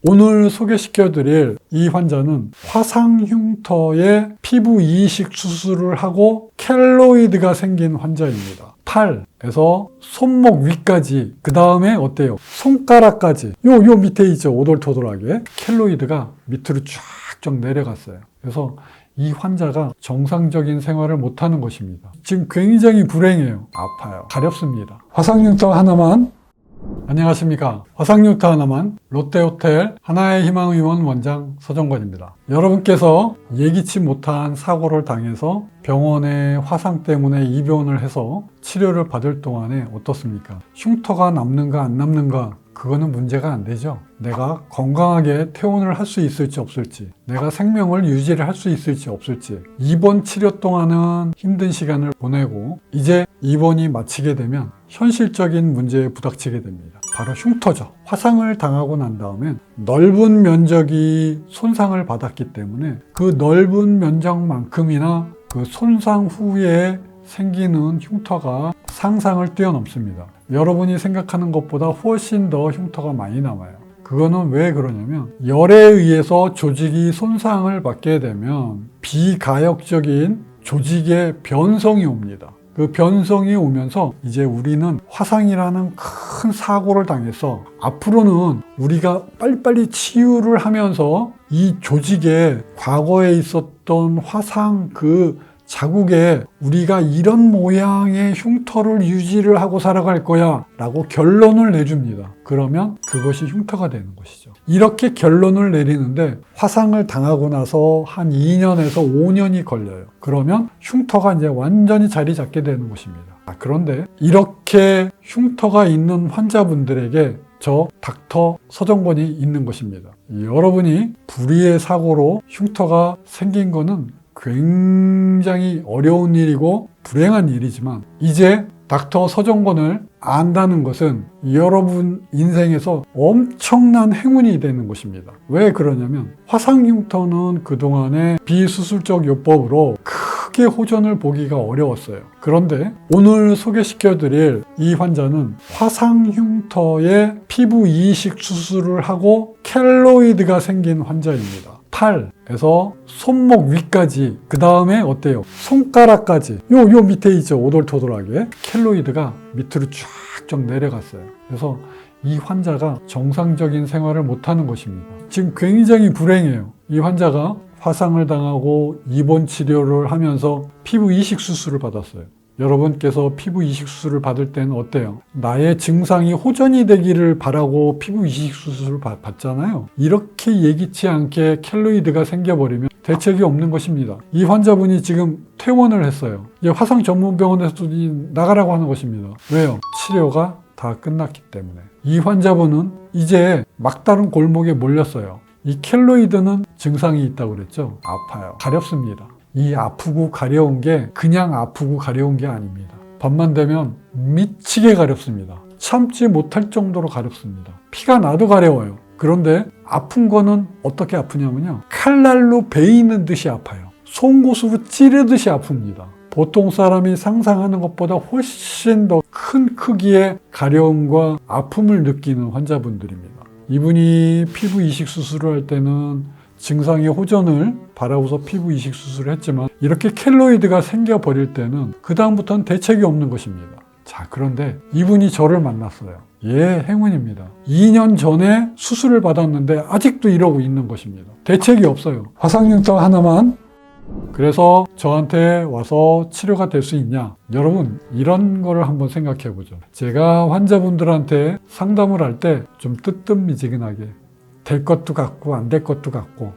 오늘 소개시켜드릴 이 환자는 화상 흉터에 피부 이식 수술을 하고 켈로이드가 생긴 환자입니다. 팔에서 손목 위까지, 그 다음에 어때요? 손가락까지, 요 밑에 있죠? 오돌토돌하게 켈로이드가 밑으로 쫙쫙 내려갔어요. 그래서 이 환자가 정상적인 생활을 못하는 것입니다. 지금 굉장히 불행해요. 아파요. 가렵습니다. 화상 흉터 하나만. 안녕하십니까. 화상흉터 하나만 롯데호텔 하나의 희망의원 원장 서정권입니다. 여러분께서 예기치 못한 사고를 당해서 병원에 화상 때문에 입원을 해서 치료를 받을 동안에 어떻습니까? 흉터가 남는가 안 남는가 그거는 문제가 안 되죠. 내가 건강하게 퇴원을 할 수 있을지 없을지, 내가 생명을 유지를 할 수 있을지 없을지, 입원 치료 동안은 힘든 시간을 보내고 이제 입원이 마치게 되면 현실적인 문제에 부닥치게 됩니다. 바로 흉터죠. 화상을 당하고 난 다음엔 넓은 면적이 손상을 받았기 때문에 그 넓은 면적만큼이나 그 손상 후에 생기는 흉터가 상상을 뛰어넘습니다. 여러분이 생각하는 것보다 훨씬 더 흉터가 많이 남아요. 그거는 왜 그러냐면 열에 의해서 조직이 손상을 받게 되면 비가역적인 조직의 변성이 옵니다. 그 변성이 오면서 이제 우리는 화상이라는 큰 사고를 당해서 앞으로는 우리가 빨리빨리 치유를 하면서 이 조직에 과거에 있었던 화상 그 자국에 우리가 이런 모양의 흉터를 유지를 하고 살아갈 거야 라고 결론을 내줍니다. 그러면 그것이 흉터가 되는 것이죠. 이렇게 결론을 내리는데 화상을 당하고 나서 한 2년에서 5년이 걸려요. 그러면 흉터가 이제 완전히 자리 잡게 되는 것입니다. 그런데 이렇게 흉터가 있는 환자분들에게 저 닥터 서정권이 있는 것입니다. 여러분이 불의의 사고로 흉터가 생긴 거는 굉장히 어려운 일이고 불행한 일이지만 이제 닥터 서정권을 안다는 것은 여러분 인생에서 엄청난 행운이 되는 것입니다. 왜 그러냐면 화상 흉터는 그동안의 비수술적 요법으로 크게 호전을 보기가 어려웠어요. 그런데 오늘 소개시켜드릴 이 환자는 화상 흉터에 피부 이식 수술을 하고 켈로이드가 생긴 환자입니다. 팔에서 손목 위까지, 그 다음에 어때요? 손가락까지, 요 밑에 있죠? 오돌토돌하게 켈로이드가 밑으로 쫙쫙 내려갔어요. 그래서 이 환자가 정상적인 생활을 못하는 것입니다. 지금 굉장히 불행해요. 이 환자가 화상을 당하고 입원 치료를 하면서 피부 이식 수술을 받았어요. 여러분께서 피부 이식 수술을 받을 때는 어때요? 나의 증상이 호전이 되기를 바라고 피부 이식 수술을 받잖아요. 이렇게 예기치 않게 켈로이드가 생겨버리면 대책이 없는 것입니다. 이 환자분이 지금 퇴원을 했어요. 이제 화상 전문 병원에서 나가라고 하는 것입니다. 왜요? 치료가 다 끝났기 때문에. 이 환자분은 이제 막다른 골목에 몰렸어요. 이 켈로이드는 증상이 있다고 그랬죠? 아파요. 가렵습니다. 이 아프고 가려운 게 그냥 아프고 가려운 게 아닙니다. 밤만 되면 미치게 가렵습니다. 참지 못할 정도로 가렵습니다. 피가 나도 가려워요. 그런데 아픈 거는 어떻게 아프냐면요. 칼날로 베이는 듯이 아파요. 송곳으로 찌르듯이 아픕니다. 보통 사람이 상상하는 것보다 훨씬 더 큰 크기의 가려움과 아픔을 느끼는 환자분들입니다. 이분이 피부 이식 수술을 할 때는 증상의 호전을 바라고서 피부 이식 수술을 했지만 이렇게 켈로이드가 생겨버릴 때는 그 다음부터는 대책이 없는 것입니다. 자, 그런데 이분이 저를 만났어요. 예, 행운입니다. 2년 전에 수술을 받았는데 아직도 이러고 있는 것입니다. 대책이 없어요. 화상흉터 하나만. 그래서 저한테 와서 치료가 될 수 있냐? 여러분, 이런 거를 한번 생각해 보죠. 제가 환자분들한테 상담을 할 때 좀 뜨뜻미지근하게 될 것도 같고 안 될 것도 같고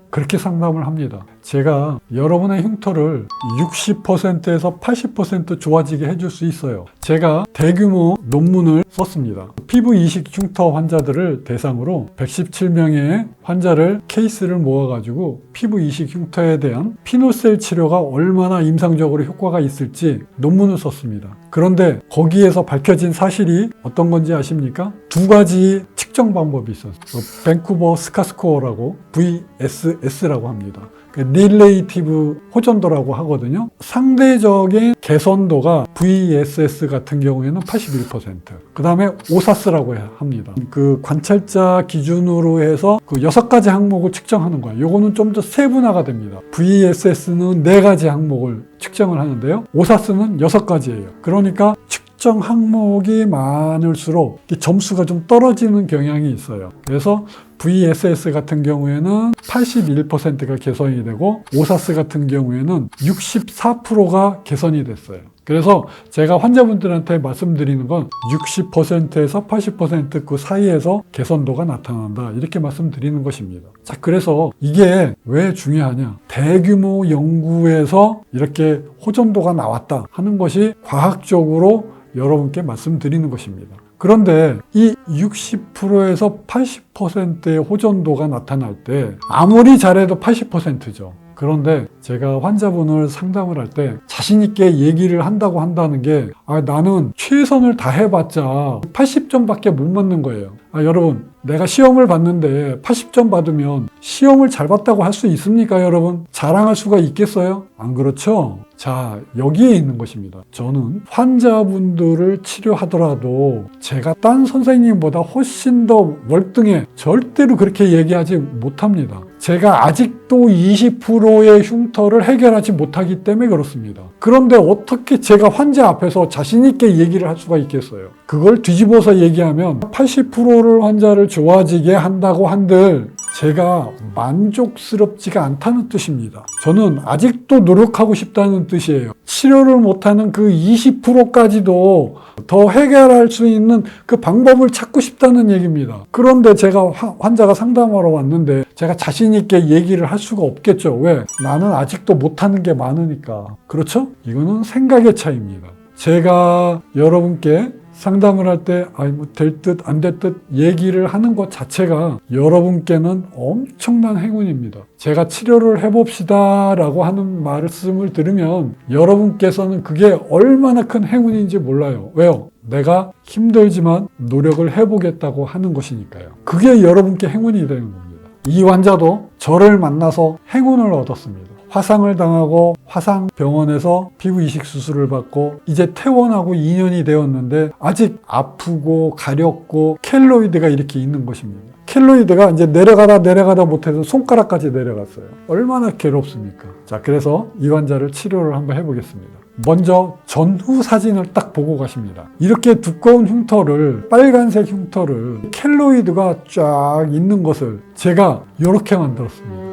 그렇게 상담을 합니다. 제가 여러분의 흉터를 60%에서 80% 좋아지게 해줄 수 있어요. 제가 대규모 논문을 썼습니다. 피부 이식 흉터 환자들을 대상으로 117명의 환자를 케이스를 모아가지고 피부 이식 흉터에 대한 피노셀 치료가 얼마나 임상적으로 효과가 있을지 논문을 썼습니다. 그런데 거기에서 밝혀진 사실이 어떤 건지 아십니까? 두 가지 측정 방법이 있었어요. 밴쿠버 스카스코어라고 VSS라고 합니다. 릴레이티브 호전도라고 하거든요. 상대적인 개선도가 VSS 같은 경우에는 81%. 그 다음에 오사스라고 합니다. 그 관찰자 기준으로 해서 그 6가지 항목을 측정하는 거예요. 요거는 좀 더 세분화가 됩니다. VSS는 4가지 항목을 측정을 하는데요. 오사스는 6가지예요. 그러니까 특정 항목이 많을수록 점수가 좀 떨어지는 경향이 있어요. 그래서 VSS 같은 경우에는 81%가 개선이 되고 오사스 같은 경우에는 64%가 개선이 됐어요. 그래서 제가 환자분들한테 말씀드리는 건 60%에서 80% 사이에서 개선도가 나타난다, 이렇게 말씀드리는 것입니다. 자, 그래서 이게 왜 중요하냐? 대규모 연구에서 이렇게 호전도가 나왔다 하는 것이 과학적으로 여러분께 말씀드리는 것입니다. 그런데 이 60%에서 80%의 호전도가 나타날 때 아무리 잘해도 80%죠. 그런데 제가 환자분을 상담을 할 때 자신 있게 얘기를 한다는 게 나는 최선을 다해봤자 80점밖에 못 맞는 거예요. 여러분, 내가 시험을 봤는데 80점 받으면 시험을 잘 봤다고 할 수 있습니까, 여러분? 자랑할 수가 있겠어요? 안 그렇죠? 자, 여기에 있는 것입니다. 저는 환자분들을 치료하더라도 제가 딴 선생님보다 훨씬 더 월등해, 절대로 그렇게 얘기하지 못합니다. 제가 아직도 20%의 흉터를 해결하지 못하기 때문에 그렇습니다. 그런데 어떻게 제가 환자 앞에서 자신 있게 얘기를 할 수가 있겠어요? 그걸 뒤집어서 얘기하면 80%를 환자를 좋아지게 한다고 한들 제가 만족스럽지가 않다는 뜻입니다. 저는 아직도 노력하고 싶다는 뜻이에요. 치료를 못하는 그 20%까지도 더 해결할 수 있는 그 방법을 찾고 싶다는 얘기입니다. 그런데 제가 환자가 상담하러 왔는데 제가 자신 있게 얘기를 할 수가 없겠죠. 왜? 나는 아직도 못하는 게 많으니까. 그렇죠? 이거는 생각의 차이입니다. 제가 여러분께 상담을 할 때 될 듯 안 될 듯 얘기를 하는 것 자체가 여러분께는 엄청난 행운입니다. 제가 치료를 해봅시다 라고 하는 말씀을 들으면 여러분께서는 그게 얼마나 큰 행운인지 몰라요. 왜요? 내가 힘들지만 노력을 해보겠다고 하는 것이니까요. 그게 여러분께 행운이 되는 겁니다. 이 환자도 저를 만나서 행운을 얻었습니다. 화상을 당하고 화상병원에서 피부 이식 수술을 받고 이제 퇴원하고 2년이 되었는데 아직 아프고 가렵고 켈로이드가 이렇게 있는 것입니다. 켈로이드가 이제 내려가다 못해서 손가락까지 내려갔어요. 얼마나 괴롭습니까? 자, 그래서 이 환자를 치료를 한번 해보겠습니다. 먼저 전후 사진을 딱 보고 가십니다. 이렇게 두꺼운 흉터를, 빨간색 흉터를, 켈로이드가 쫙 있는 것을 제가 이렇게 만들었습니다.